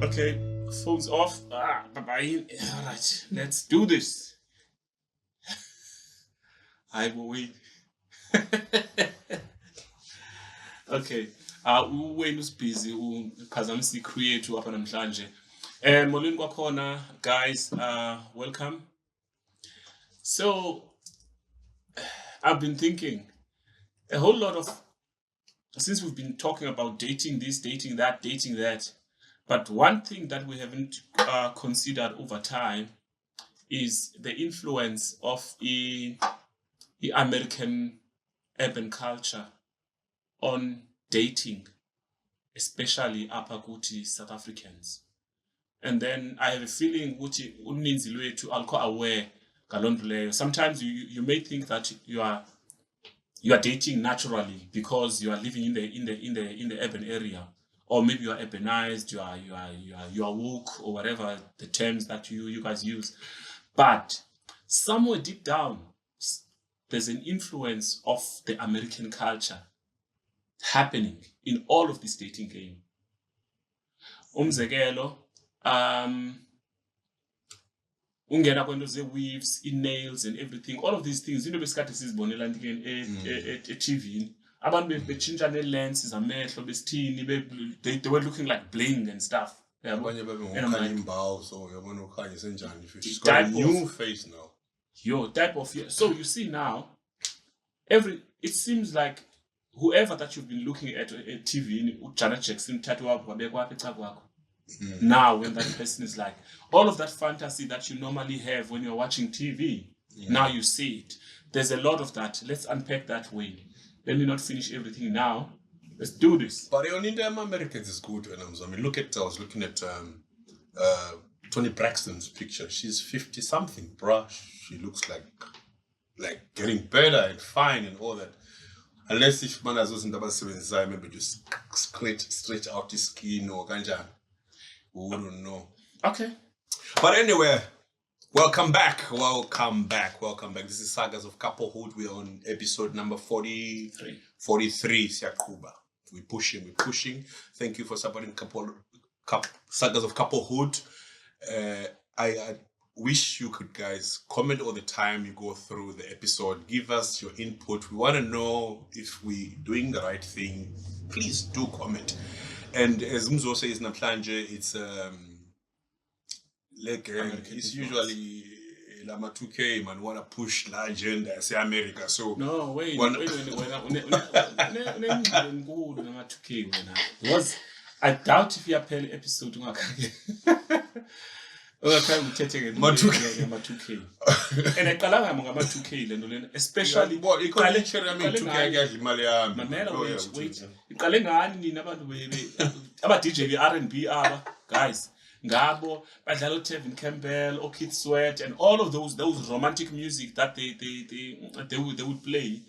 Okay, phone's off. Bye-bye. All right, let's do this. I will wait. Okay. Uwena usibhizi uphazamisa i-create apha namhlanje. Molweni kwakhona, guys. Welcome. So, I've been thinking a whole lot of, since we've been talking about dating this, dating that, but one thing that we haven't considered over time is the influence of the American urban culture on dating, especially upper Guti South Africans. And then I have a feeling Guti uninzi lwethu alko aware galonto leyo. Sometimes you may think that you are dating naturally because you are living in the urban area, or maybe you are urbanized, you are woke, or whatever the terms that you guys use. But somewhere deep down, there's an influence of the American culture happening in all of this dating game. Umzekelo, ungena kwento ze-weaves, i-nails and everything, all of these things, into besikade sizibonela e-TV, abantu betshintsha ne-lenses amehlo besithini, they were looking like bling and stuff. Abanye bebengokhanya imbawu, so uyabona ukhanya senjani. She's got a new face now. So you see now, it seems like whoever that you've been looking at TV, Janet Jackson, now when that person is like, all of that fantasy that you normally have when you're watching TV, now you see it. There's a lot of that. Let's unpack that way. Let me not finish everything now. Let's do this. But the only time Americans is good when I was looking at Toni Braxton's picture. She's 50 something, bruh. She looks like getting better and fine and all that. Unless if man has maybe just stretch out his skin or kanjani. We wouldn't know. Okay. But anyway, welcome back. This is Sagas of Couplehood. We're on episode number 43. Siyakuba. We're pushing. Thank you for supporting Sagas of Couplehood. I wish you could, guys, comment all the time you go through the episode. Give us your input. We want to know if we're doing the right thing. Please do comment. And as Mzo says, Namhlanje, it's it's usually Lama 2K, man, wanna push la agenda, say America. So no, wait. I doubt if you have an episode. Ma2K. And I call them Ma2K, especially. Wait. About DJ R&B, guys. Ngabo, Badlalo Tevin Campbell, Orchid Sweat, and all of those romantic music that they would play.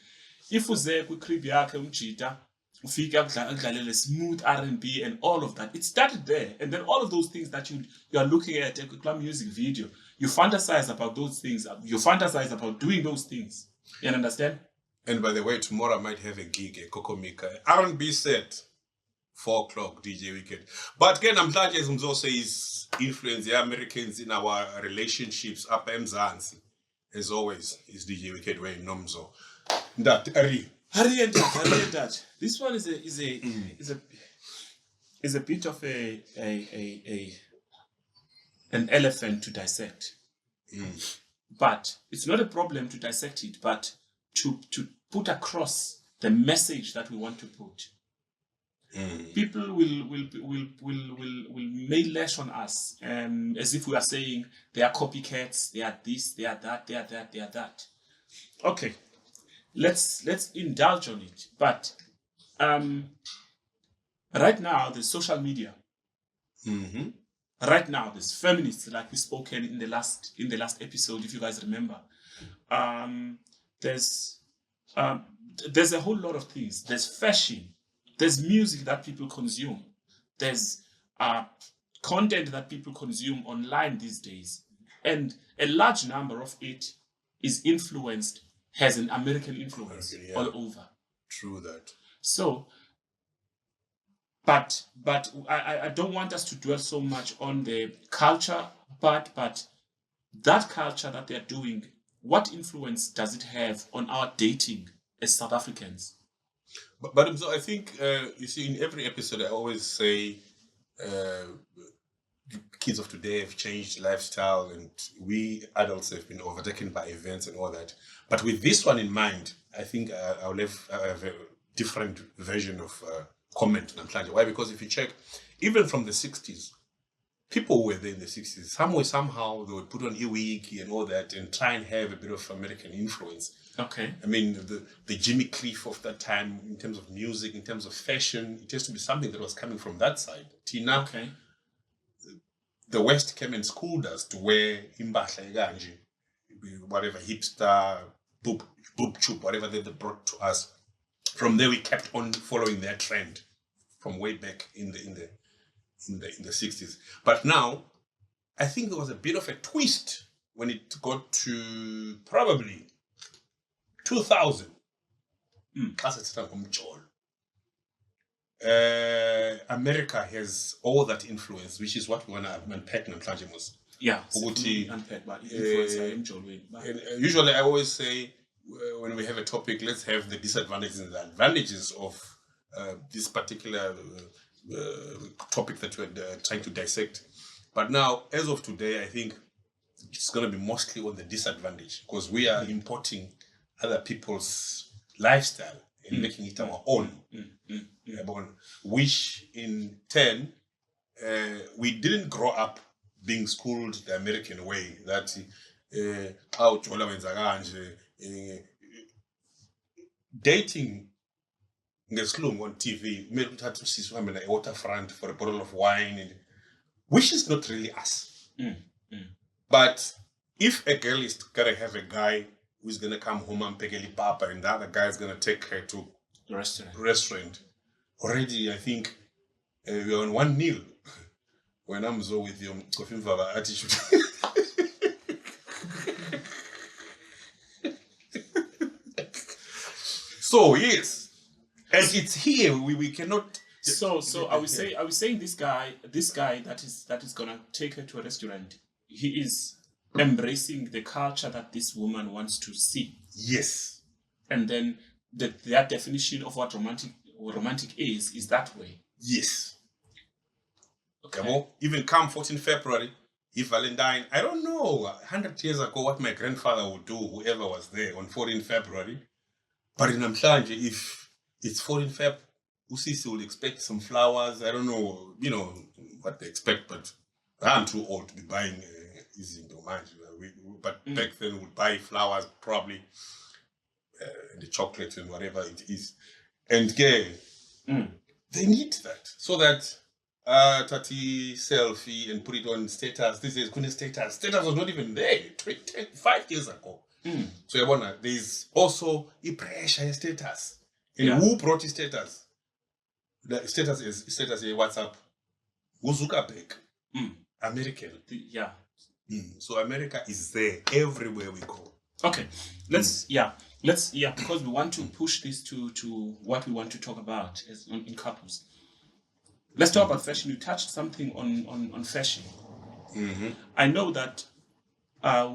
If was there with Kribiaka Umchita, Ufika Glalele, smooth R&B and all of that. It started there. And then all of those things that you are looking at a club music video, you fantasize about those things. You fantasize about doing those things. You understand? And by the way, tomorrow I might have a gig at Kokomika. R&B set. 4 o'clock DJ Wicked. But again, I'm glad as Mzo says influence the Americans in our relationships up Mzansi. As always, is DJ Wicked way Nomzo. That Harry and that. This one is a bit of an elephant to dissect. But it's not a problem to dissect it, but to put across the message that we want to put. People will lay lash on us, as if we are saying they are copycats, they are this, they are that, they are that, they are that. Okay, let's indulge on it. But right now there's social media. Right now there's feminists, like we spoken in the last episode, if you guys remember. There's a whole lot of things. There's fashion. There's music that people consume. There's content that people consume online these days. And a large number of it is has an American influence all over. True that. So But I don't want us to dwell so much on the culture, but that culture that they're doing, what influence does it have on our dating as South Africans? But so I think you see, in every episode, I always say uh, kids of today have changed lifestyle, and we adults have been overtaken by events and all that. But with this one in mind, I think I have a different version of comment on Namhlanje. Why? Because if you check, even from the 60s, people who were there in the 60s, somehow, they would put on e-wiki and all that and try and have a bit of American influence. Okay. I mean, the Jimmy Cliff of that time, in terms of music, in terms of fashion, it has to be something that was coming from that side. Tina, okay. The West came and schooled us to wear imbahla ekanje, whatever, hipster, boob chup, whatever they brought to us. From there, we kept on following their trend from way back in the 60s. But now, I think there was a bit of a twist when it got to probably 2000. America has all that influence, which is what we want to unpack namhlanje mos. Yeah. Unpack, but usually I always say, when we have a topic, let's have the disadvantages and the advantages of this particular topic that we're trying to dissect. But now, as of today, I think it's going to be mostly on the disadvantage, because we are importing other people's lifestyle and making it our own. Which in turn, we didn't grow up being schooled the American way, that dating on TV, a waterfront for a bottle of wine, which is not really us. But if a girl is gonna have a guy who's gonna come home and pick a papa, and the other guy is gonna take her to the restaurant, already I think we're on 1-0. When I'm so with your coffee attitude. So yes, as it's here, we cannot. So I was saying this guy that is gonna take her to a restaurant, he is embracing the culture that this woman wants to see. Yes. And then that definition of what romantic is that way. Yes. Okay. Even come 14 February, if Valentine, I don't know, 100 years ago what my grandfather would do, whoever was there on 14 February. But in Namhlanje, if it's 14 Feb, Usisi will expect some flowers. I don't know, what they expect, but I'm too old to be buying Izinto manje. But back then, we would buy flowers, probably, the chocolate and whatever it is. And they need that, so that Tati selfie and put it on status. This is Kune's status. Status was not even there 5 years ago. So there's also a pressure status. And who brought his status? The status is WhatsApp. Zuckerberg. American. So America is there everywhere we go. Okay. Let's because we want to push this to what we want to talk about as in couples. Let's talk about fashion. You touched something on fashion. I know that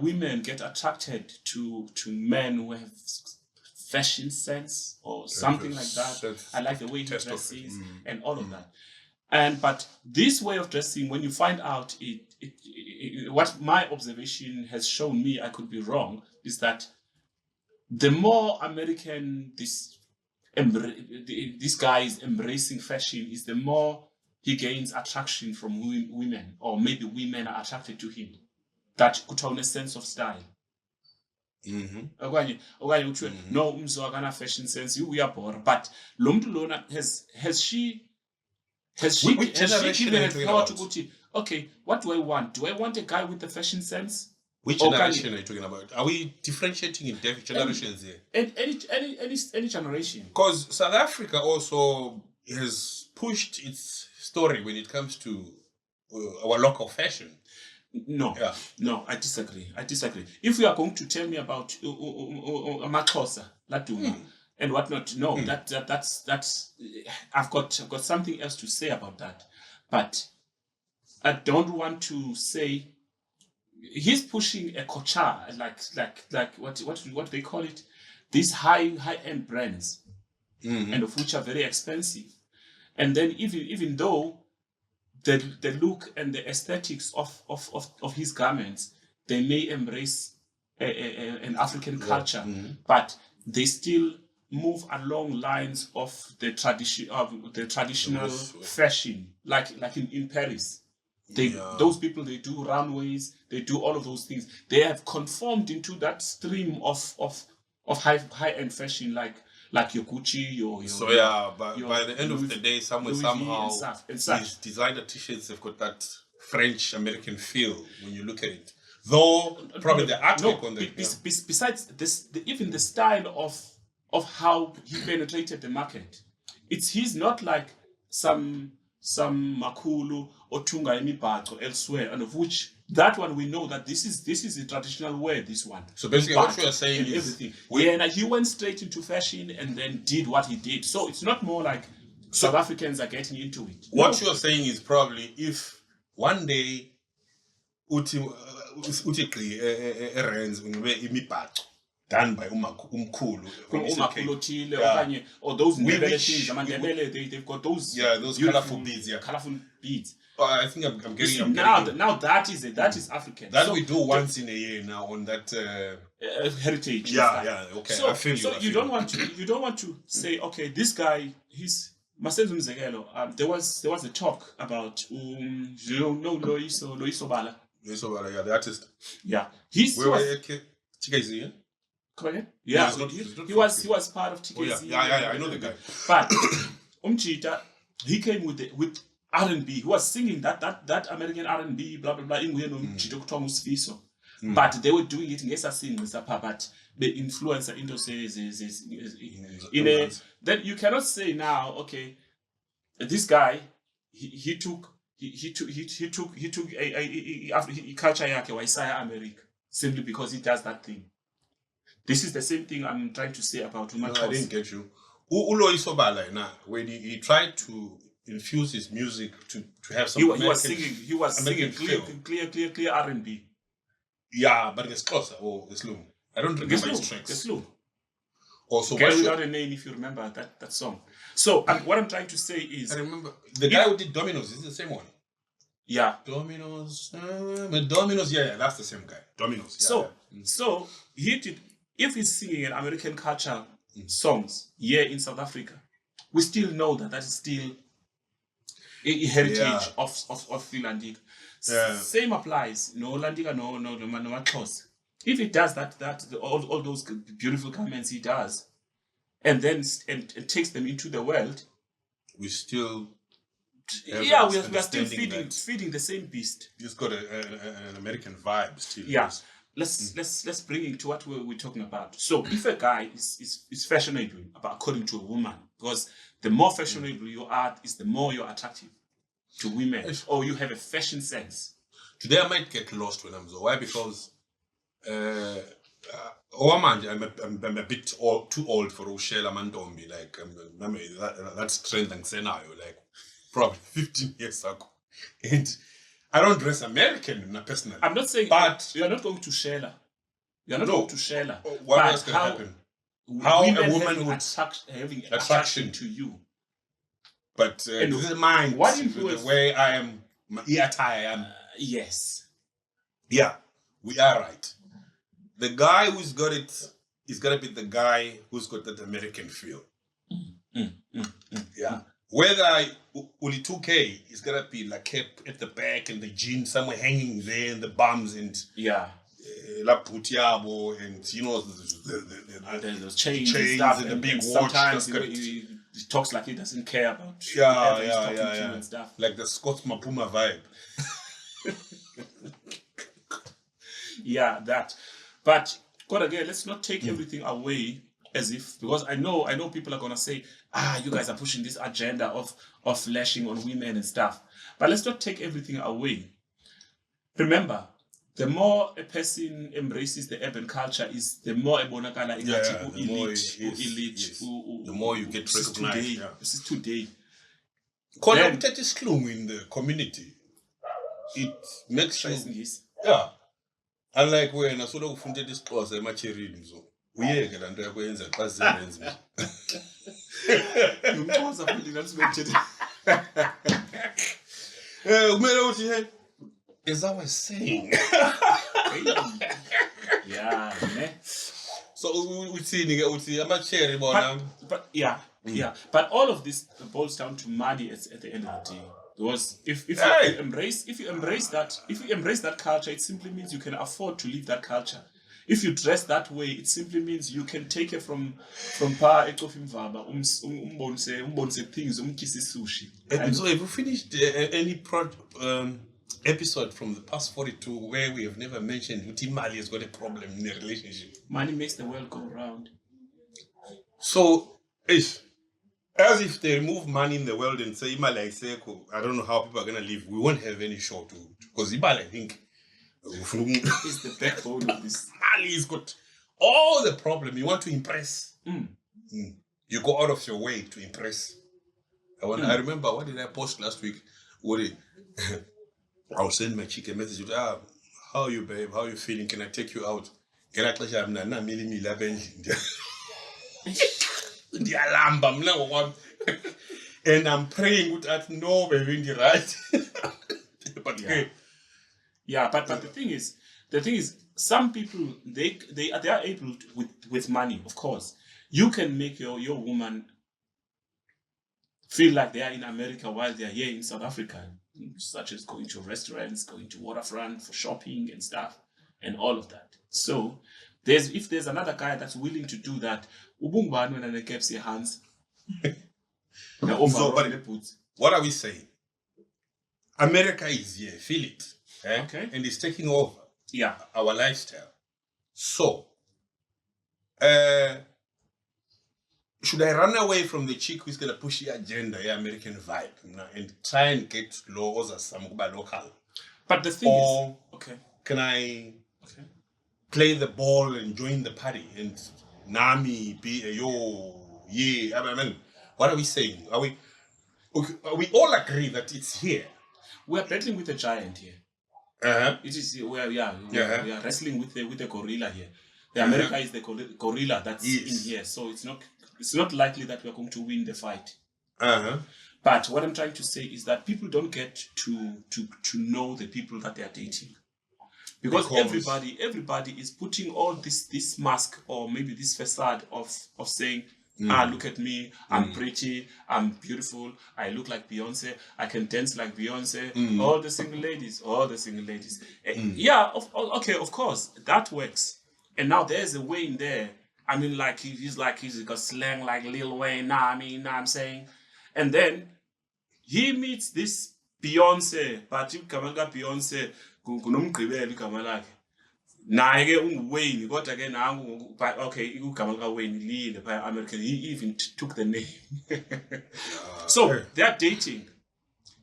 women get attracted to men who have fashion sense or something like that. I like the way he dresses and all of that. But this way of dressing, when you find out what my observation has shown me, I could be wrong, is that the more American this guy is embracing fashion, is the more he gains attraction from women, or maybe women are attracted to him. That could have a sense of style. No, umzo akana fashion sense, you are poor. But Lomdu Lona has she given a thought to okay, what do I want? Do I want a guy with a fashion sense? Which generation are you talking about? Are we differentiating in generations here? Any generation. Because South Africa also has pushed its story when it comes to our local fashion. No, I disagree. If you are going to tell me about Maxhosa, Latuma, and whatnot. No, that's I've got something else to say about that, but I don't want to say he's pushing a culture like what they call it, these high end brands, and of which are very expensive, and then even though the look and the aesthetics of his garments, they may embrace an African culture, but they still move along lines of the traditional fashion, like in Paris. Those people, they do runways, they do all of those things. They have conformed into that stream of high end fashion, like your Gucci, your so yeah. But by the end Louis, of the day, somehow these designer t-shirts have got that French American feel when you look at it. Though probably the artwork on the besides this, even the style of how he penetrated the market, he's not like some makulu or tunga imibhaco elsewhere, and of which that one we know that this is a traditional wear. This one. So basically, what you are saying is everything. And he went straight into fashion and then did what he did. So it's not more like South Africans are getting into it. What you are saying is probably if one day uthi errands imibhaco done by umkhulu othile, or those Ndebele things, Amandebele, they've got those those colorful beads, colorful beads. I think I'm getting now that is African. That we do once in a year now on that heritage. Okay. So, I feel you. You don't want to say, okay, this guy, he's Masenzo Mzekelo. There was a talk about Loiso Bala. The artist. Yeah, TKZ. Come again? Yeah, he was part of TKZ. I know the guy. But Umchita, he came with R&B. He was singing that American R&B, blah blah blah. But they were doing it but the influencer into says then you cannot say now, okay, this guy he took a culture yake waisaya America simply because he does that thing. This is the same thing I'm trying to say about Uma. No, I didn't get you. Uloiso Bala, when he tried to infuse his music to have some. He was singing clear R&B. Yeah, but it's closer. It's low. I don't remember his tracks. It's low. Also, Girl Without a Name, if you remember that song. So what I'm trying to say is, I remember the guy who did Dominoes. Is the same one? Yeah. Dominoes. Dominoes. Yeah, that's the same guy. Dominoes. Yeah, so he did. If he's singing an American culture songs here in South Africa, we still know that is still a heritage of Philandic. Same applies. No Landiga, no Maxhosa. If he does that all those beautiful comments he does, and then and takes them into the world, we still we are still feeding the same beast. It's got an American vibe still. Yeah. Let's bring it to what we're talking about. So if a guy is fashionable, according to a woman, because the more fashionable you are, is the more you're attractive to women, or you have a fashion sense. Today I might get lost when I'm so. Why? Because I'm a bit too old for Rochelle Mandombi. Like that's trend and scenario, like probably 15 years ago, and I don't dress American personally. I'm not saying, but you're not going to Sheila. You're not going to Sheila. What else can happen? How a woman would having attraction to you. But this is mine. What influence? The way I am, my attire I am. Yes. Yeah, we are right. The guy who's got it is gonna be the guy who's got that American feel. Yeah. Whether only 2K is gonna be like kept at the back and the jeans somewhere hanging there and the bums and la putiabo and the chains and stuff and the big watch. Sometimes he talks like he doesn't care about and stuff. Like the Scott Mapuma vibe. Yeah, that. But God, again, let's not take everything away as if, because I know people are gonna say, you guys are pushing this agenda of lashing on women and stuff. But let's not take everything away. Remember, the more a person embraces the urban culture is the more ebonakala Yeah, the the more you get recognized. Yeah. This is today. Khona Then- kuthetha isilungu in the community. It makes you Isingisi. yeah. Unlike wena solo ufunda isixhosa emacherini so. Uyeke la nto yakwenza xa zisebenza. Ngumxhosa futhi ngathi sibethethe. Kumele uthi hey, as I was saying. Yeah, ne? So uthini ke uthi ama-cherry bona. But yeah. But all of this boils down to money at the end of the day. Because if you embrace that culture, it simply means you can afford to live that culture. If you dress that way, it simply means you can take it from pa ecofimvaba umbonse things umkisi sushi. So have you finished any episode from the past 42 where we have never mentioned Uti Mali has got a problem in a relationship? Money makes the world go round. So as if they remove money in the world and say Imali I don't know how people are gonna live, we won't have any show to because Imali, I think is the backbone of this. Mali's got all the problem. You want to impress. You go out of your way to impress. I remember, what did I post last week? I was sending my chick a message. How are you, babe? How are you feeling? Can I take you out? And I'm praying that no, baby, right? But but the thing is, some people they are able to, with money, of course. You can make your woman feel like they are in America while they are here in South Africa, such as going to restaurants, going to waterfront for shopping and stuff, and all of that. So if there's another guy that's willing to do that, hands. What are we saying? America is here, feel it. Okay. And it's taking over our lifestyle. So, should I run away from the chick who's going to push the agenda, American vibe, and try and get laws as some local? But the thing is, can I play the ball and join the party and Nami be a I mean, what are we saying? Are we all agree that it's here? We are battling with a giant here. It is we are wrestling with the gorilla here. The America is the gorilla that's in here, so it's not likely that we are going to win the fight. But what I'm trying to say is that people don't get to know the people that they are dating, because everybody is putting all this mask or maybe this facade of saying, look at me, I'm pretty, I'm beautiful, I look like Beyonce, I can dance like Beyonce, all the single ladies. Of course, that works. And now there's a Wayne there. I mean, he's got slang like Lil Wayne, I'm saying. And then he meets this Beyonce, but you come Beyonce, naye ke unguWayne kodwa ke nangu igama lika Wayne lile by American, he even took the name. So they are dating,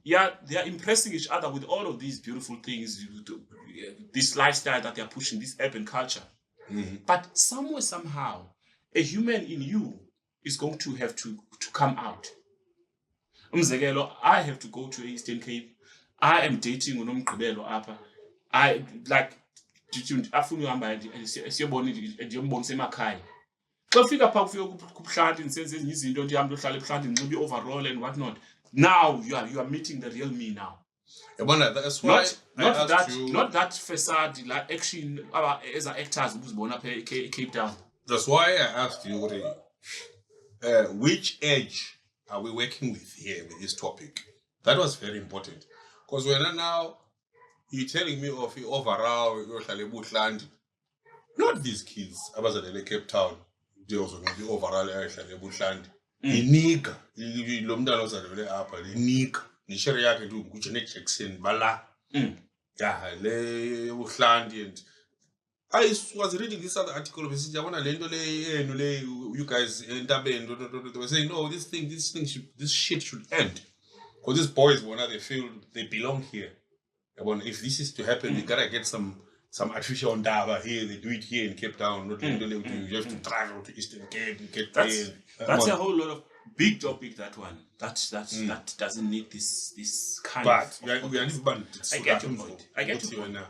they are impressing each other with all of these beautiful things, this lifestyle that they are pushing, this urban culture. But somewhere, somehow, a human in you is going to have to come out. I have to go to Eastern Cape. I am dating unomgqibelo apha. I like afuna uhamba siyobona ndiyombonisa emakhaya. Xa ufika phaa kufika kubuhlanti ndisenze ezinye izinto ndihambe uhlala ebuhlanti ndinxibe i-overall and what not. Now you are meeting the real me now. That's why not that facade like action as actors ubuzibona apha Cape Town. That's why I asked you, which edge are we working with here with this topic? That was very important. Because when now you're telling me of overall, not these kids, abazalele Cape Town, they also going to be overall inika lo mntana ozalele apha inika nishere yakhe nje ngujene Jackson bala le uhlandi. And I was reading this other article of you guys they were saying, no, this shit should end. Because these boys, they feel they belong here. If this is to happen, we gotta get some some artificial ndaba here, they do it here in Cape Town, not in you have to travel to Eastern Cape and get there. That's a whole lot of big topic, that one. That doesn't need this kind but of we are I get your point. I get your point. Now.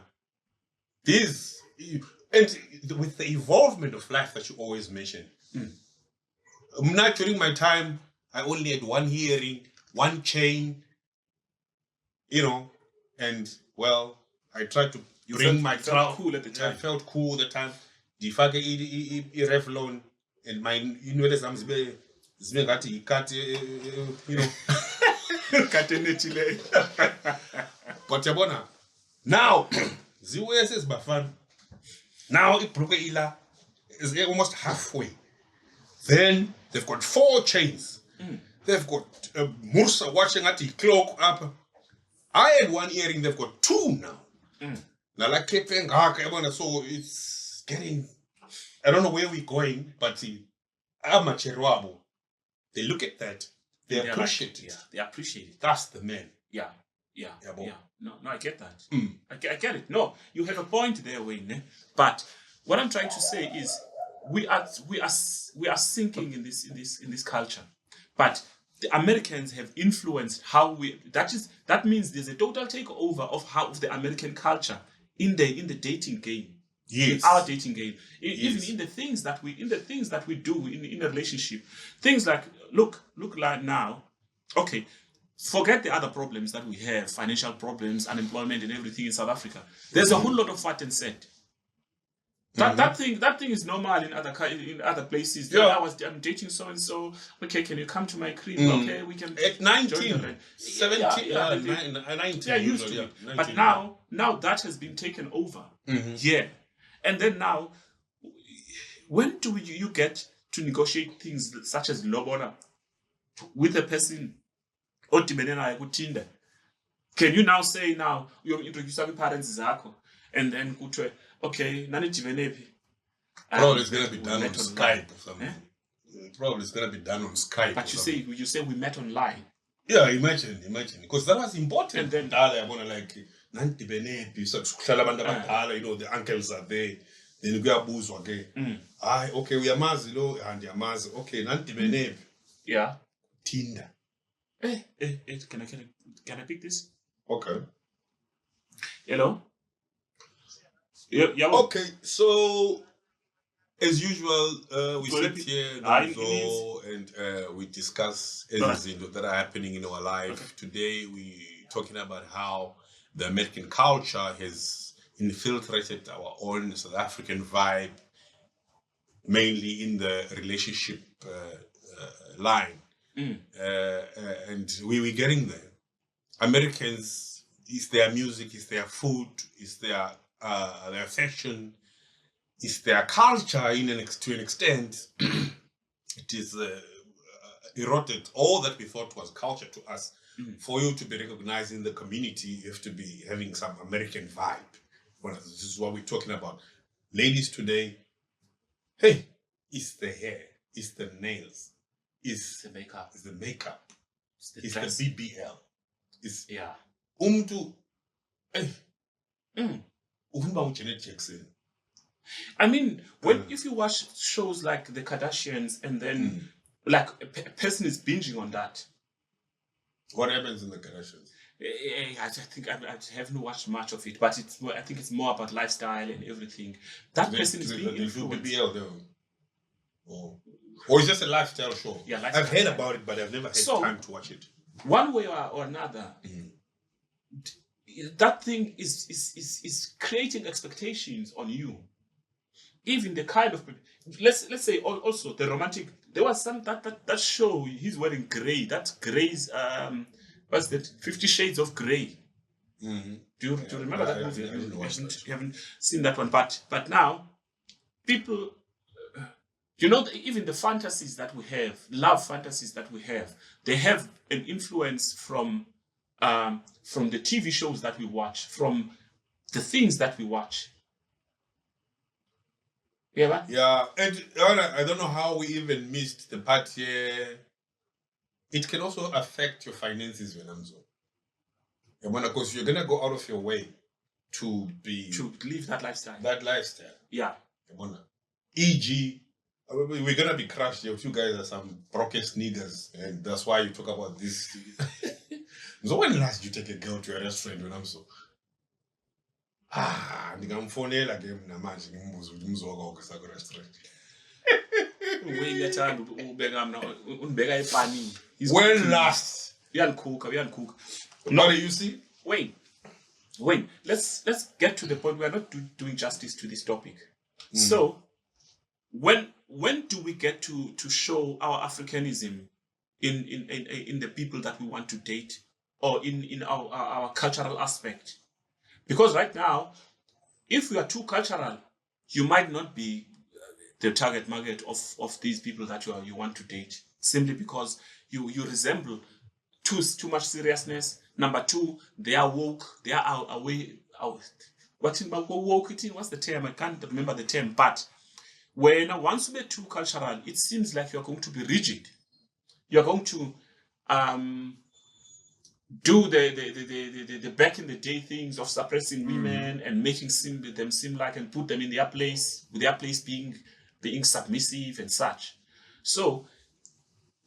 This, and with the evolvement of life that you always mention, now during my time, I only had one hearing, one chain, and well, I tried to bring my felt cool at the time. I felt cool at the time. Ndifake i-Revlon and my inwele zami zibe ngathi ikati, Katenetile. But yabona, now zibuye sezibafana. Now ibhruke ila is almost halfway. Then they've got 4 chains. They've got Mursa watching at the clock up. I had one earring, they've got 2 now. Now, like so it's getting, I don't know where we're going, but amateur, they look at that, they appreciate it. Yeah, they appreciate it. That's the man. Yeah. No, I get that. I get it. No, you have a point there, Wayne. But what I'm trying to say is, we are sinking in this culture, but the Americans have influenced how we. That means there's a total takeover of the American culture in the dating game. Yes. In our dating game, even in the things that we do in a relationship, things like look like now, okay. Forget the other problems that we have, financial problems, unemployment, and everything in South Africa. There's a whole lot of fat and set. That thing is normal in other places. Yeah. I'm dating so and so. Okay, can you come to my crib? Okay, we can. At 19, 17, 19. Yeah, used to. But now that has been taken over. Yeah, and then now, when do you get to negotiate things such as lobola with a person? Tinder. Can you now say you introduce your parents and then okay, nani tivenepi? Probably it's gonna be done on Skype or something. Probably it's gonna be done on Skype. But you say we met online. Yeah, imagine, because that was important. And then I wanna like nani tivenepi, so the uncles are there. Then we are booze again. Okay, we are mazi and you are mazi. Okay, nani tivenepi. Yeah. Tinder. Can I pick this? Okay. Hello? Yeah. Okay, so as usual, we sit here and we discuss everything that are happening in our life. Okay. Today we're talking about how the American culture has infiltrated our own South African vibe, mainly in the relationship line. And we're getting there. Americans, it's their music, it's their food, it's their fashion, it's their culture to an extent. It is eroded all that we thought was culture to us. For you to be recognized in the community, you have to be having some American vibe. Well, this is what we're talking about. Ladies today, hey, it's the hair, it's the nails. It's the makeup. It's the BBL. It's Janet Jackson. I mean, if you watch shows like the Kardashians and then like a person is binging on that. What happens in the Kardashians? I think I haven't watched much of it, but I think it's more about lifestyle and everything. That person is being influenced. BBL though. Or it's just a lifestyle show. Yeah, lifestyle. I've heard about it, but I've never had time to watch it. One way or another, that thing is creating expectations on you. Even the kind of let's say also the romantic. There was some that show. He's wearing grey. That grey's what's that? 50 Shades of Grey. Do you remember that movie? You haven't seen that one, but now people. Even the fantasies that we have, love fantasies that we have, they have an influence from the TV shows that we watch, from the things that we watch. Yeah, and I don't know how we even missed the part here. It can also affect your finances when I'm so. Because you're gonna go out of your way to live that lifestyle. Yeah. E.g., we're gonna be crushed here. You guys are some broken niggas, and that's why you talk about this. So when last you take a girl to a restaurant when I'm so ndingamfonela ke mna manje ngimbuza ukuthi umzoka ukisa ku restaurant. When last? No, you see? Wait. Let's get to the point. We are not doing justice to this topic. So, when do we get to show our Africanism in the people that we want to date, or in our cultural aspect? Because right now, if we are too cultural, you might not be the target market of these people that you want to date, simply because you resemble too much seriousness. Number two, they are woke. They are away. What's the term? I can't remember the term. But once you get too cultural, it seems like you're going to be rigid. You're going to do the back in the day things of suppressing women and making them seem like, and put them in their place, with their place being submissive and such. So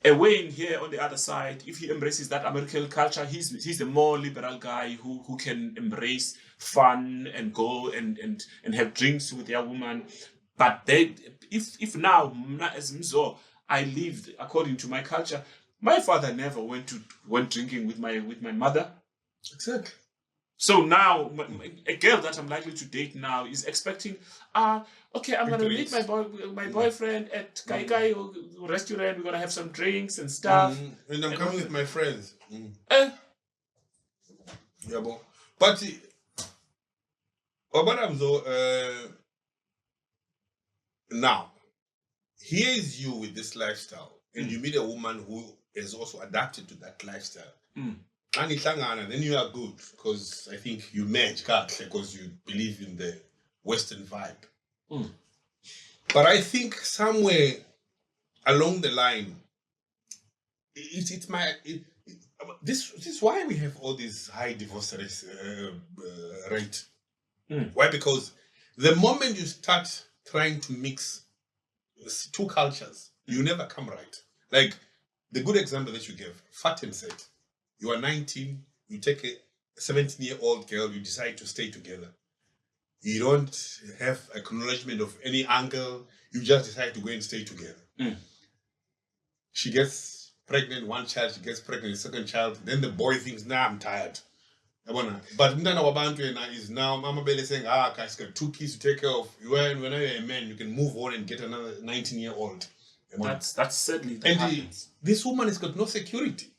Wayne here on the other side, if he embraces that American culture, he's a more liberal guy who can embrace fun and go and have drinks with their woman. But if now, as Mzo, I lived according to my culture, my father never went drinking with my mother. Exactly. So now, a girl that I'm likely to date now is expecting, okay, I'm going to meet my boyfriend at Kai restaurant. We're going to have some drinks and stuff. And I'm coming with my friends. Yeah, but now, here's you with this lifestyle, and you meet a woman who is also adapted to that lifestyle. Then you are good, because I think you match because you believe in the Western vibe. But I think somewhere along the line, this is why we have all these high divorce rate. Why? Because the moment you start trying to mix two cultures, you never come right. Like the good example that you gave, Fatim said, you are 19, you take a 17-year-old girl, you decide to stay together. You don't have acknowledgement of any uncle, you just decide to go and stay together. She gets pregnant, one child, she gets pregnant, the second child, then the boy thinks, I'm tired. But Mtana Wabantu is now Mama Bele saying, guys, got 2 kids to take care of. When you're a man, you can move on and get another 19-year-old. That's sadly and this woman has got no security.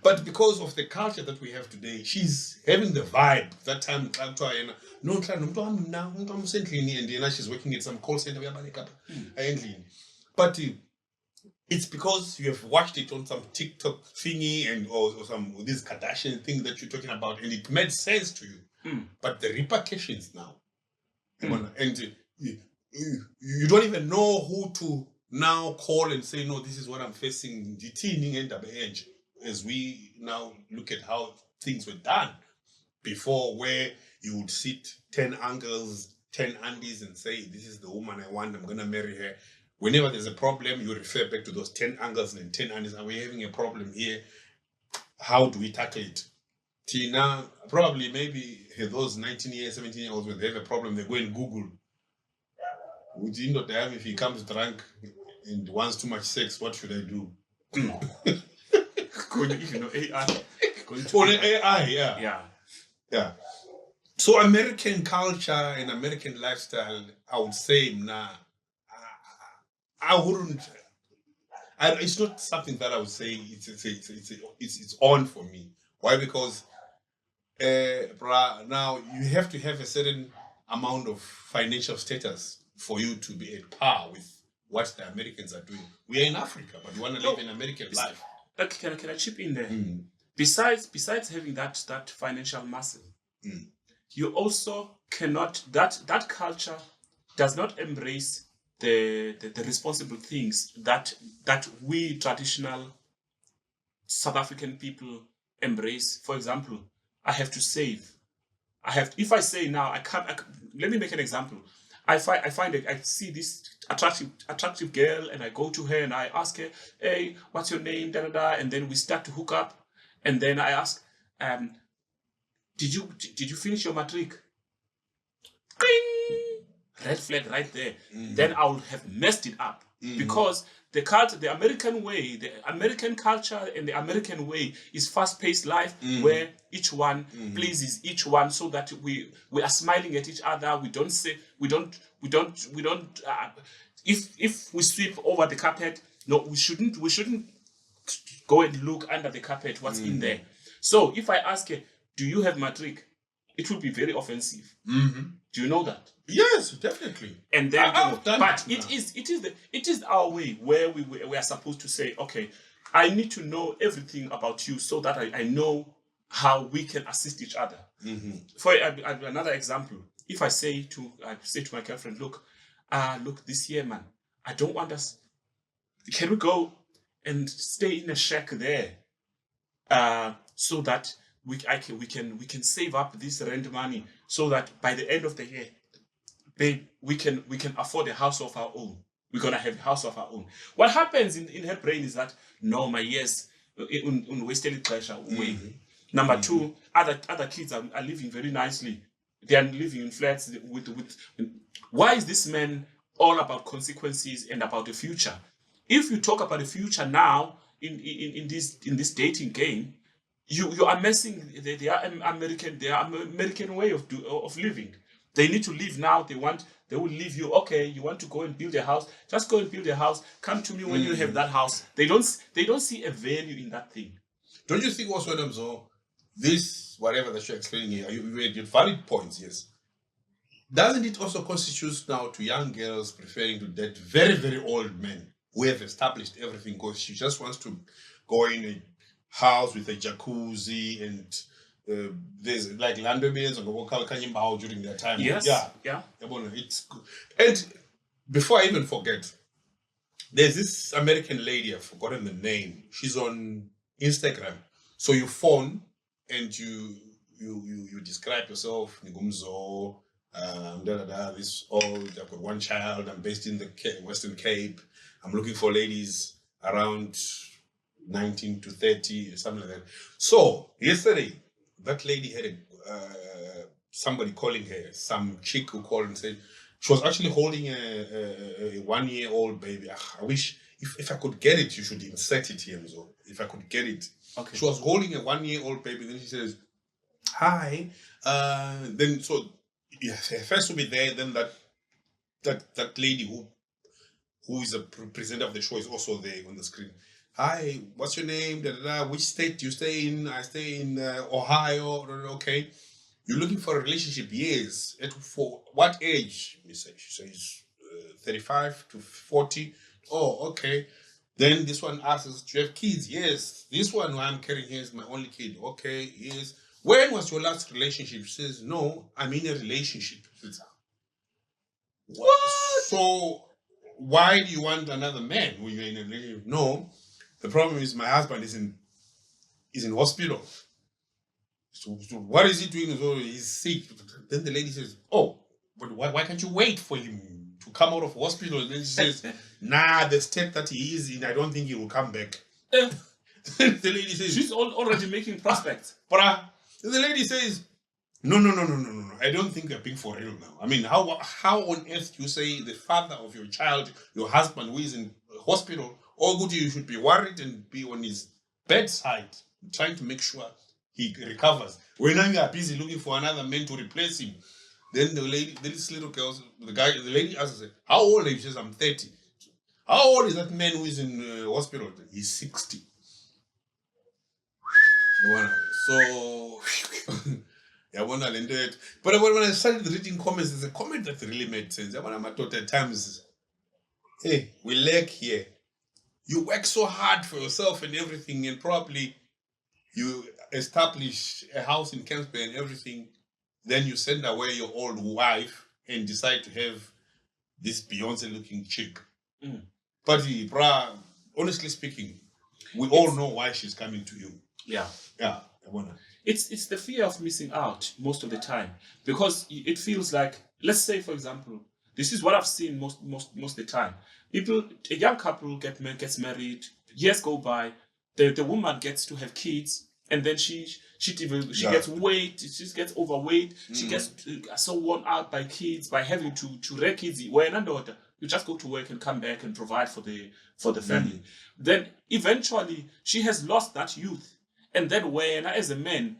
But because of the culture that we have today, she's having the vibe. That time, and she's working at some call center. But it's because you have watched it on some TikTok thingy or some this Kardashian thing that you're talking about, and it made sense to you. But the repercussions now, and you don't even know who to now call and say, no, this is what I'm facing. As we now look at how things were done before, where you would sit 10 uncles, 10 aunties and say, this is the woman I want, I'm going to marry her. Whenever there's a problem, you refer back to those 10 uncles and 10 aunties. Are we having a problem here? How do we tackle it? Tina, probably maybe those 19-year, 17-year-olds, when they have a problem, they go and Google. If he comes drunk and wants too much sex, what should I do? AI. AI, yeah. So American culture and American lifestyle, I would say, I wouldn't. It's not something that I would say it's on for me. Why? Because now you have to have a certain amount of financial status for you to be at par with what the Americans are doing. We are in Africa, but we want to live an American life. Can I chip in there? Besides having that financial muscle, you also cannot, that culture does not embrace the responsible things that we traditional South African people embrace. For example, I have to save. if I say now, let me make an example. I see this attractive girl, and I go to her and I ask her, hey, what's your name, da da da, and then we start to hook up, and then I ask, did you finish your matric? Ding! Red flag right there. Then I would have messed it up because the culture, the American way, the American culture, and the American way is fast-paced life where each one pleases each one, so that we are smiling at each other. We don't say we don't. If we sweep over the carpet, no, we shouldn't go and look under the carpet what's in there. So if I ask her, do you have matric? It would be very offensive. Do you know that? Yes, definitely. And then, but it is our way where we are supposed to say, okay, I need to know everything about you so that I know how we can assist each other. For another example, if I say to my girlfriend, look, this year, man, I don't want us. Can we go and stay in a shack there, so that we can save up this rent money, so that by the end of the year, babe, we can afford a house of our own. We're gonna have a house of our own. What happens in her brain is that no, my years wasted pressure away. Number two, other kids are living very nicely. They are living in flats with. Why is this man all about consequences and about the future? If you talk about the future now in this dating game, you are messing their American way of living. They need to live now. They will leave you. Okay, you want to go and build a house? Just go and build a house. Come to me when you have that house. They don't see a value in that thing. Don't you think also, Namzo, this whatever that you're explaining here, you had valid points, yes. Doesn't it also constitute now to young girls preferring to date very, very old men who have established everything because she just wants to go in a house with a jacuzzi and there's like landlords and during that time. Yes. Yeah. It's good. And before I even forget, there's this American lady, I've forgotten the name. She's on Instagram. So you phone and you describe yourself, Nigumzo, this old, I've got one child, I'm based in the Western Cape. I'm looking for ladies around 19 to 30, something like that. So yesterday, that lady had somebody calling her, some chick who called and said she was actually holding a 1-year-old baby. I wish if I could get it, you should insert it here. So if I could get it. Okay. She was holding a 1-year-old baby. Then she says, hi. Then so her face will be there. Then that lady who is a presenter of the show is also there on the screen. Hi, what's your name? Da, da, da. Which state do you stay in? I stay in Ohio. Okay. You're looking for a relationship? Yes. For what age? She says 35 to 40. Oh, okay. Then this one asks, do you have kids? Yes. This one who I'm carrying here is my only kid. Okay, yes. When was your last relationship? She says, no, I'm in a relationship. What? So why do you want another man when you're in a relationship? No. The problem is my husband is in hospital. So what is he doing? So he's sick. Then the lady says, oh, but why can't you wait for him to come out of hospital? And then she says, nah, the state that he is in, I don't think he will come back. Then the lady says, she's already making prospects. Then the lady says, no. I don't think they're being for real now. I mean, how on earth do you say the father of your child, your husband who is in hospital, all good, you should be worried and be on his bedside, trying to make sure he recovers. When you're busy looking for another man to replace him, then the lady asks her, how old are you? She says, I'm 30. How old is that man who is in hospital? He's 60. So, but when I started reading comments, there's a comment that really made sense. At times, hey, we lack here. You work so hard for yourself and everything, and probably you establish a house in Kempsbay and everything, then you send away your old wife and decide to have this Beyonce-looking chick. But, honestly speaking, we all know why she's coming to you. Yeah. Yeah. it's the fear of missing out most of the time, because it feels like, let's say for example, this is what I've seen most of the time. A young couple gets married, years go by, the woman gets to have kids, and then she gets weight, she gets overweight, she gets so worn out by kids, by having to rear kids. When a daughter, you just go to work and come back and provide for the family. Then eventually she has lost that youth. And then when, as a man,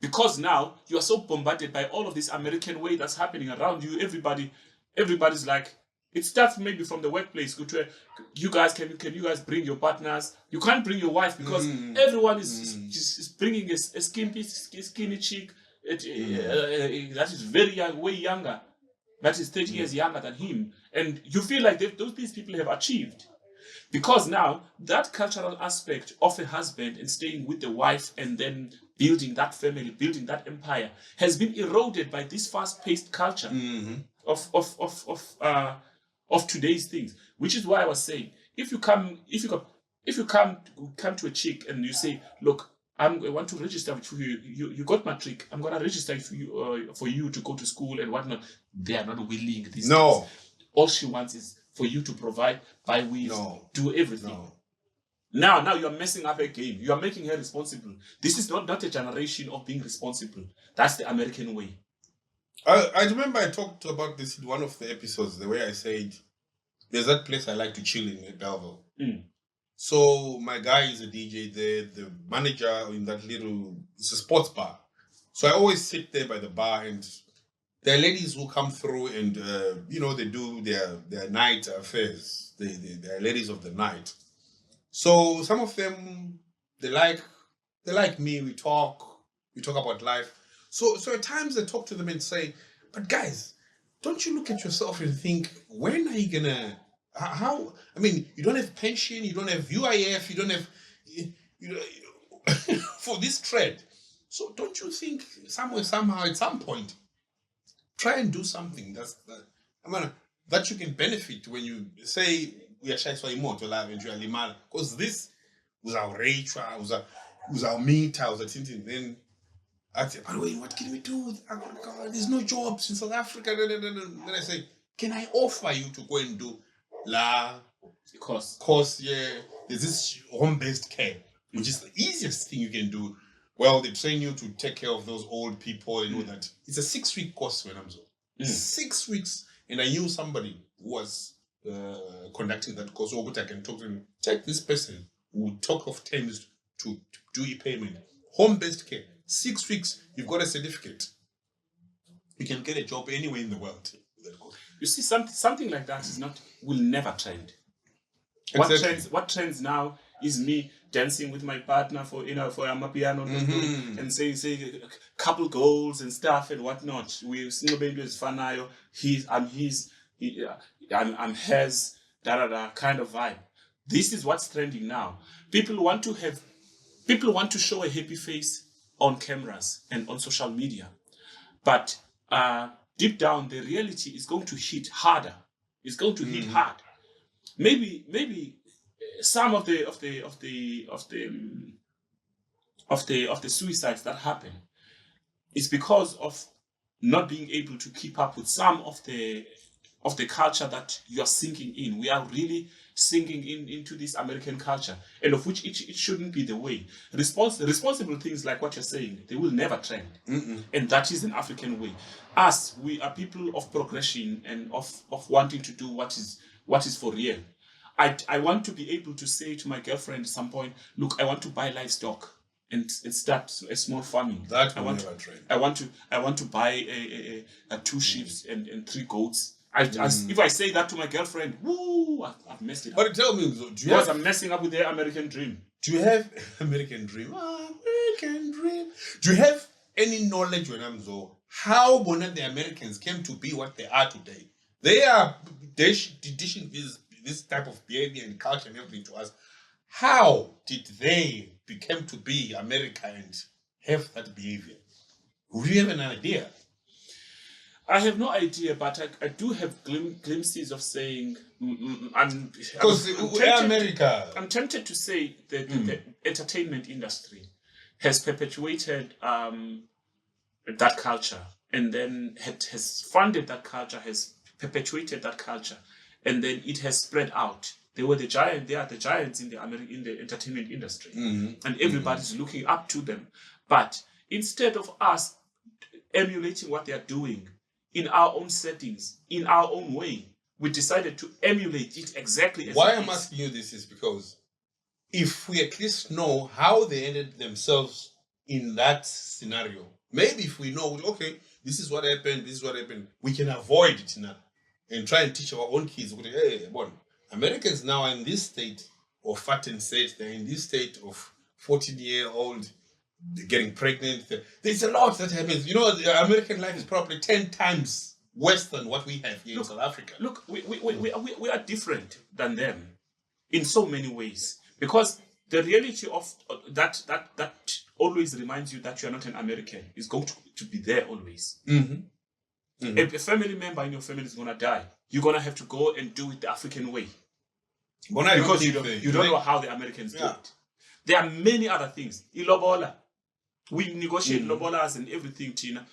because now you are so bombarded by all of this American way that's happening around you, everybody's like, it starts maybe from the workplace. Go to you guys, can you guys bring your partners? You can't bring your wife because everyone is bringing a skinny chick that is very young, way younger, that is 30 years younger than him, and you feel like these people have achieved. Because now that cultural aspect of a husband and staying with the wife and then building that family, building that empire, has been eroded by this fast-paced culture of today's things. Which is why I was saying, if you come to a chick and you say, look, I want to register with you. You got matric. I'm gonna register for you to go to school and whatnot. They are not willing. These days. All she wants is for you to provide, buy weaves, do everything. Now you're messing up a game. You are making her responsible. This is not a generation of being responsible. That's the American way. I remember I talked about this in one of the episodes, the way I said, there's that place I like to chill in at Belleville. So my guy is a DJ there, the manager in that it's a sports bar. So I always sit there by the bar, and there are ladies who come through and, they do their night affairs. They are ladies of the night. So some of them, they like me, we talk about life. So at times I talk to them and say, but guys, don't you look at yourself and think, when are you gonna, how, I mean, you don't have pension, you don't have UIF, you don't have, for this trade. So don't you think somehow, at some point, try and do something that you can benefit when you say, we are shy so eventually, because this was our rate, was our meter, was a thing, then I say, by the way, what can we do? There's no jobs in South Africa. Then I say, can I offer you to go and do course, yeah. There's this home-based care, which is the easiest thing you can do. Well, they train you to take care of those old people and all that. It's a 6-week course when I'm so. 6 weeks. And I knew somebody who was conducting that course. So I can talk to him. Take this person who would talk of terms to do e-payment. Home-based care. 6 weeks, you've got a certificate. You can get a job anywhere in the world. You see, something like that will never trend. Exactly. What trends now is me dancing with my partner for amapiano and say couple goals and stuff and whatnot. We single is fanayo. I'm hers, kind of vibe. This is what's trending now. People want to show a happy face on cameras and on social media, but deep down the reality is going to hit harder. It's going to hit hard. Maybe some of the suicides that happen is because of not being able to keep up with some of the culture that you are sinking in. We are really sinking into this American culture, and of which it shouldn't be the way. Responsible things like what you're saying, they will never trend. And that is an African way. We are people of progression and of wanting to do what is for real. I want to be able to say to my girlfriend at some point, look, I want to buy livestock and start a small farming. That will never trend. I want to buy a 2 sheep and 3 goats. If I say that to my girlfriend, woo, I've messed it up. But tell me, I'm messing up with their American dream. Do you have American dream? American dream. Do you have any knowledge when I'm so how the Americans came to be what they are today? They are dishing this type of behavior and culture and everything to us. How did they become to be America and have that behavior? Do you have an idea? I have no idea, but I do have glimpses of saying, because we're America. I'm tempted to say that the entertainment industry has perpetuated that culture, and then has funded that culture, has perpetuated that culture, and then it has spread out. They are the giants in the entertainment industry, and everybody's looking up to them. But instead of us emulating what they are doing in our own settings, in our own way, we decided to emulate it exactly as Why it I'm is. asking you this is because if we at least know how they ended themselves in that scenario, maybe if we know, okay, this is what happened, we can avoid it now and try and teach our own kids. Hey, bon, Americans now are in this state of fat and set, they're in this state of 14-year-old getting pregnant. There's a lot that happens. You know, the American life is probably 10 times worse than what we have here in South Africa. Look, we are different than them in so many ways, because the reality of that always reminds you that you are not an American is going to be there always. If a family member in your family is going to die, you're going to have to go and do it the African way, because you don't know how the Americans do it. There are many other things. Ilobola. We negotiate lobolas and everything, Tina.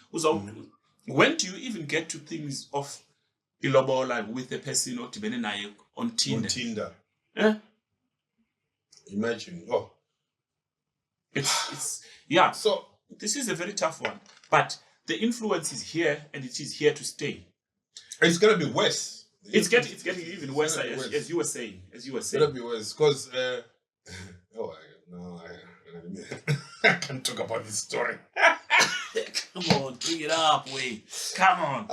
When do you even get to things of ilobola with a person or Tibenenaye on Tinder? On Tinder. Eh? Imagine. Oh. It's yeah. So this is a very tough one. But the influence is here, and it is here to stay. It's gonna be worse. It's getting even worse, as you were saying. It's gonna be worse because I can't talk about this story. Come on, bring it up, come on.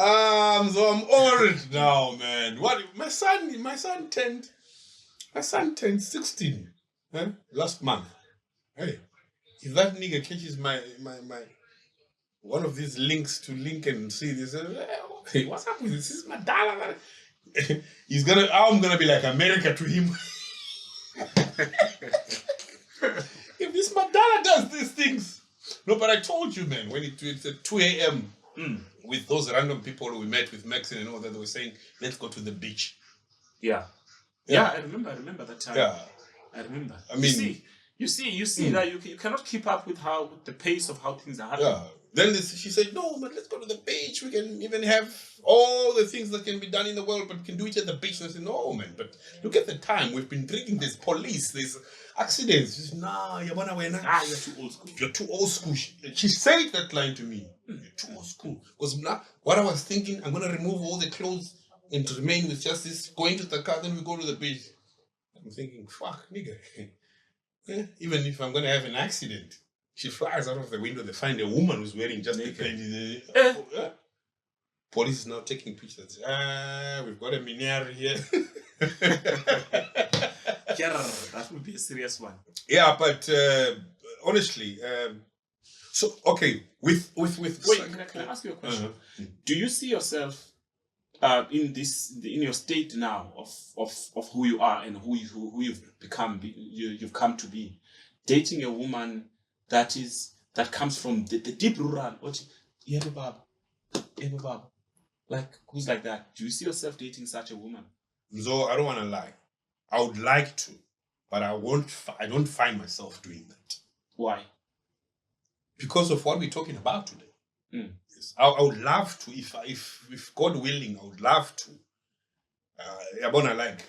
So I'm worried now, man. What my son turned 16 last month. Hey, if that nigga catches my one of these links to link and see this, hey, what's up with this? This is my dollar. I'm gonna be like America to him. If this Madonna does these things. No, but I told you, man, when it's at 2 a.m. With those random people we met with Maxine and all that, they were saying, let's go to the beach. Yeah, I remember that time. Yeah. I remember. I mean, you see that you cannot keep up with the pace of how things are happening. Yeah. Then she said, no, man, let's go to the beach. We can even have all the things that can be done in the world, but we can do it at the beach. And I said, no, man, but look at the time. We've been drinking. There's police. There's accidents. She said, nah, you're too old school. You're too old school. She said that line to me. You're too old school. Because now, what I was thinking, I'm going to remove all the clothes and to remain with just this, going to the car, then we go to the beach. I'm thinking, fuck, nigga. Even if I'm going to have an accident, she flies out of the window. They find a woman who's wearing just the police is now taking pictures. We've got a miniar here. That would be a serious one. Yeah, but honestly, so okay, with wait, can I ask you a question? Do you see yourself in your state now of who you are and who you've become, you've come to be, dating a woman that comes from the deep rural, like who's like that? Do you see yourself dating such a woman? So I don't want to lie. I would like to, but I don't find myself doing that. Why? Because of what we're talking about today. Yes, I would love to, if God willing, I would love to.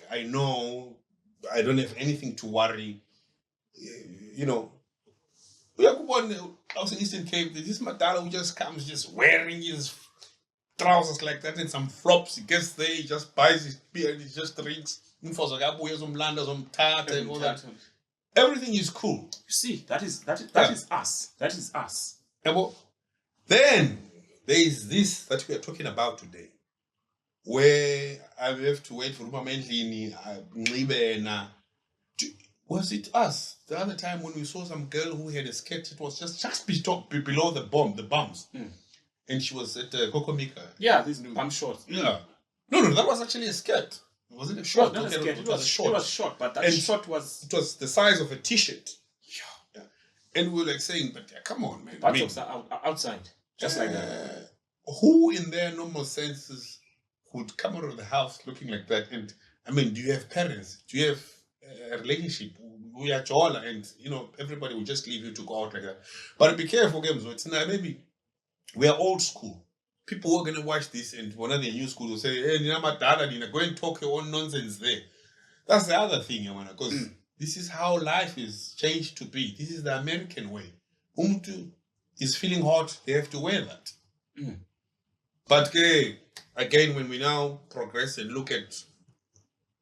I know I don't have anything to worry. You know, we are going out in Eastern Cape. There's this Madala who just comes, just wearing his trousers like that and some flops. He gets there, he just buys his beer and he just drinks. And all that. Everything is cool. You see, that is us. That is us. Then there is this that we are talking about today, where I have to wait for Mama Endlini, was it us? The other time when we saw some girl who had a skirt, it was just below the bums. And she was at Kokomika. Yeah, these bum shorts. Yeah. No, that was actually a skirt. Was it a short? Not a skirt. It was short. It was short, but that short was... It was the size of a t-shirt. Yeah. And we were like saying, but come on, man. Buttocks are outside. Just like that. Who in their normal senses would come out of the house looking like that? And, I mean, do you have parents? Do you have a relationship? we are jola, and everybody will just leave you to go out like that. But be careful, games. It's now maybe we are old school. People who are gonna watch this and one of the new school will say, "Hey, Nina Dada, Nina, go and talk your own nonsense there." That's the other thing, because this is how life is changed to be. This is the American way. Umtu is feeling hot, they have to wear that. But again, when we now progress and look at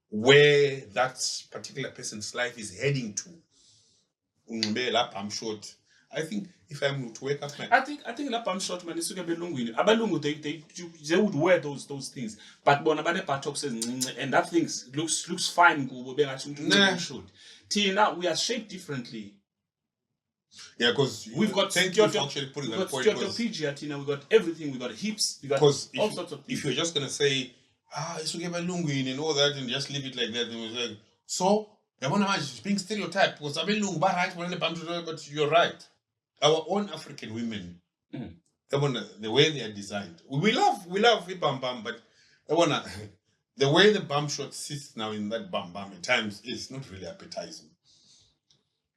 where that particular person's life is heading to, I'm short. I think if I'm to wake up, I think lapha I'm short man isuke belungwini. Abelungu they would wear those things. But bona bane buttocks and that things looks fine kubo bengathi umuntu should. Tina, we are shaped differently. Yeah, because we've got Tina, we got everything, we got hips, we got all sorts of things. If you're just gonna say, isuke belungwini and all that and just leave it like that, then we're like, so being stereotyped because right, but you're right. Our own African women, the way they are designed, we love it bam bam, but the way the bum shot sits now in that bam bam at times is not really appetizing.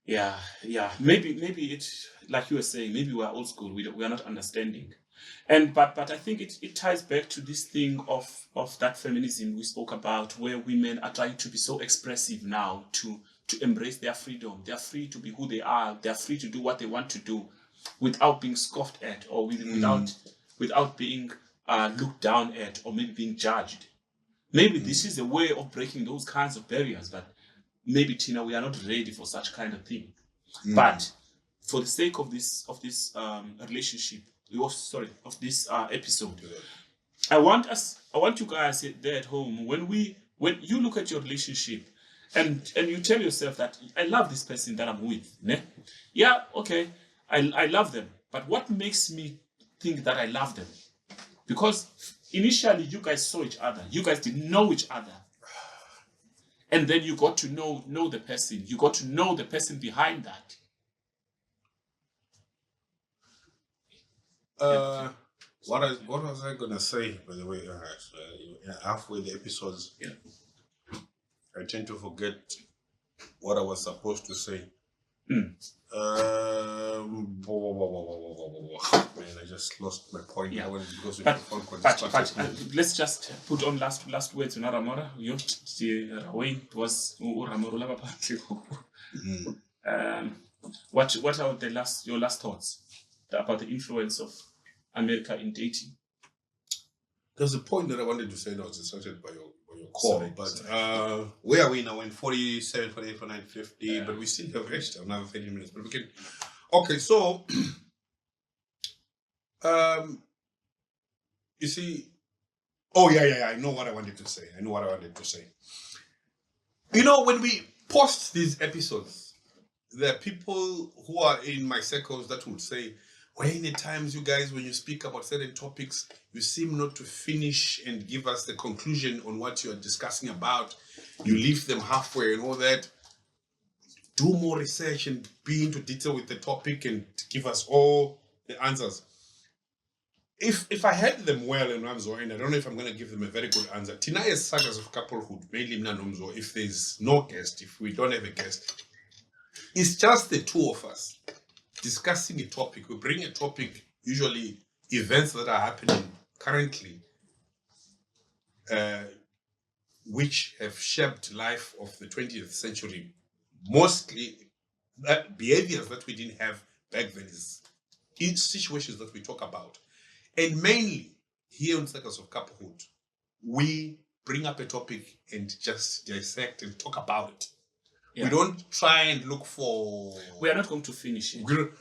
Yeah. Maybe it's like you were saying. Maybe we are old school. We are not understanding, but I think it ties back to this thing of that feminism we spoke about, where women are trying to be so expressive now to embrace their freedom. They are free to be who they are. They are free to do what they want to do, without being scoffed at or without being looked down at or maybe being judged. Maybe this is a way of breaking those kinds of barriers, but maybe, Tina, we are not ready for such kind of thing. But for the sake of this relationship, of this episode, I want you guys there at home, when you look at your relationship and you tell yourself that I love this person that I'm with, ne? Yeah, okay, I love them, but what makes me think that I love them? Because initially you guys saw each other, you guys didn't know each other. And then you got to know the person. You got to know the person behind that. What was I gonna say? By the way, halfway the episodes, I tend to forget what I was supposed to say. Man, I just lost my point. Yeah. But let's just put on last words on Ramora. It was what are your last thoughts about the influence of America in dating? There's a point that I wanted to say that was inserted by your call, where are we now? In 47, 48, 49, 50, but we still have extra another 30 minutes. But we can. Okay, so you see. Oh yeah. I know what I wanted to say. When we post these episodes, there are people who are in my circles that would say, "When at times you guys, when you speak about certain topics, you seem not to finish and give us the conclusion on what you are discussing about. You leave them halfway and all that. Do more research and be into detail with the topic and give us all the answers." If I had them well in Ramzo, and I don't know if I'm going to give them a very good answer. Tina's sagas of couplehood, mainly Mnanomzo, if there's no guest, if we don't have a guest, it's just the two of us discussing a topic. We bring a topic, usually events that are happening currently, which have shaped life of the 20th century. Mostly behaviors that we didn't have back then is in situations that we talk about. And mainly here in Circles of Couplehood, we bring up a topic and just dissect and talk about it. Yeah. We don't try and look for... We are not going to finish it. Look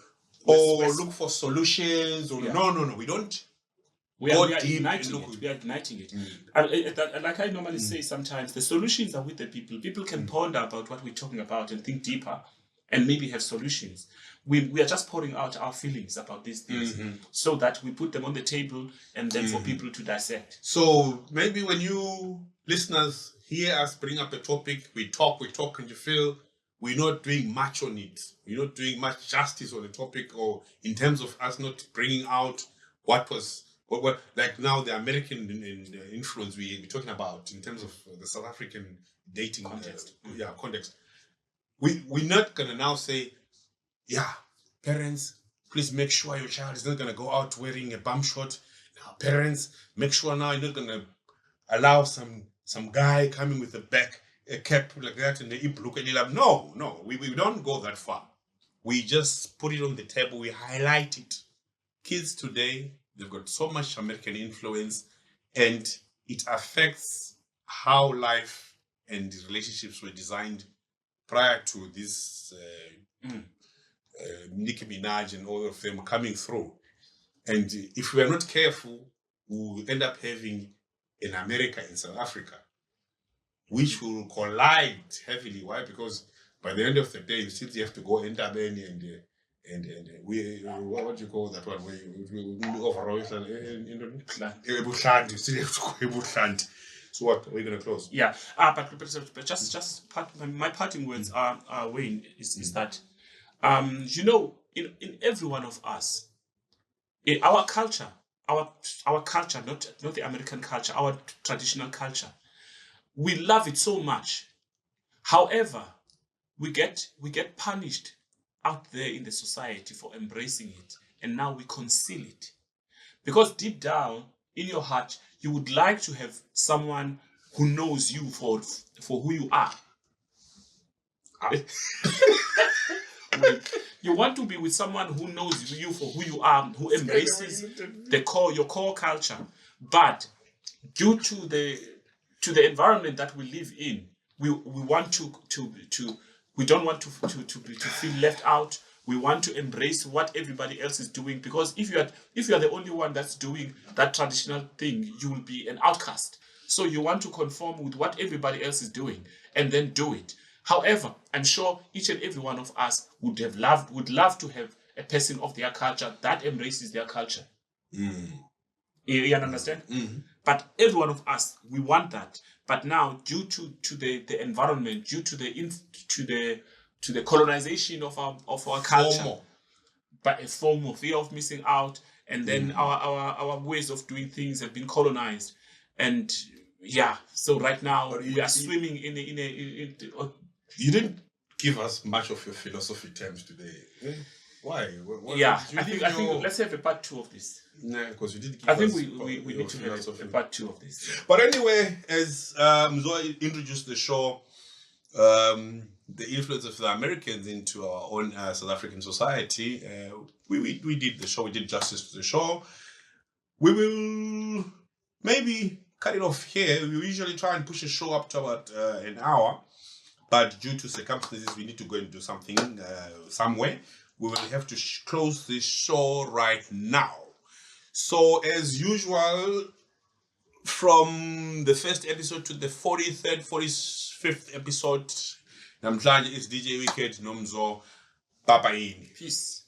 for solutions. No. We don't. We are igniting it. Like I normally say sometimes, the solutions are with the people. People can ponder about what we're talking about and think deeper and maybe have solutions. We are just pouring out our feelings about these things so that we put them on the table and then for people to dissect. So maybe when you listeners hear us bring up a topic, we talk and you feel we're not doing much on it. We're not doing much justice on the topic, or in terms of us not bringing out what like now the American influence we're talking about in terms of the South African dating context. Context. we're not gonna now say, yeah, parents, please make sure your child is not gonna go out wearing a bum short. Now, parents, make sure now you're not gonna allow some guy coming with a cap like that and the look at it. No, we don't go that far. We just put it on the table, we highlight it. Kids today, they've got so much American influence, and it affects how life and relationships were designed prior to this Nicki Minaj and all of them coming through. And if we are not careful, we'll end up having an America in South Africa, which will collide heavily. Why? Because by the end of the day, you still have to go Entabeni and we what do you call that one? We overall you still have to go Ebuhlanti. So what? Are we gonna close? Yeah. But just my parting words are Wayne is that in every one of us, in our culture, our culture, not the American culture, our traditional culture, we love it so much. However, we get punished out there in the society for embracing it, and now we conceal it. Because deep down in your heart, you would like to have someone who knows you for who you are. You want to be with someone who knows you for who you are, who embraces your core culture. But due to the environment that we live in, we want we don't want to feel left out. We want to embrace what everybody else is doing, because if you are the only one that's doing that traditional thing, you will be an outcast. So you want to conform with what everybody else is doing and then do it. However, I'm sure each and every one of us would love to have a person of their culture that embraces their culture. You understand? But every one of us, we want that. But now, due to the environment, due to the colonization of our culture, but a form of fear of missing out, and then our ways of doing things have been colonized, and yeah. So right now we are swimming in You didn't give us much of your philosophy terms today. Why? Yeah, I think let's have a part 2 of this. Nah, because you did give I think us we need to have a part 2 of this. But anyway, as Zoe introduced the show, the influence of the Americans into our own South African society, we did the show, we did justice to the show. We will maybe cut it off here. We usually try and push a show up to about an hour, but due to circumstances, we need to go and do something somewhere. We will have to close this show right now. So as usual, from the first episode to the 43rd, 45th episode, namhlanje is DJ Wicked Nomzo Papa Ini. Peace.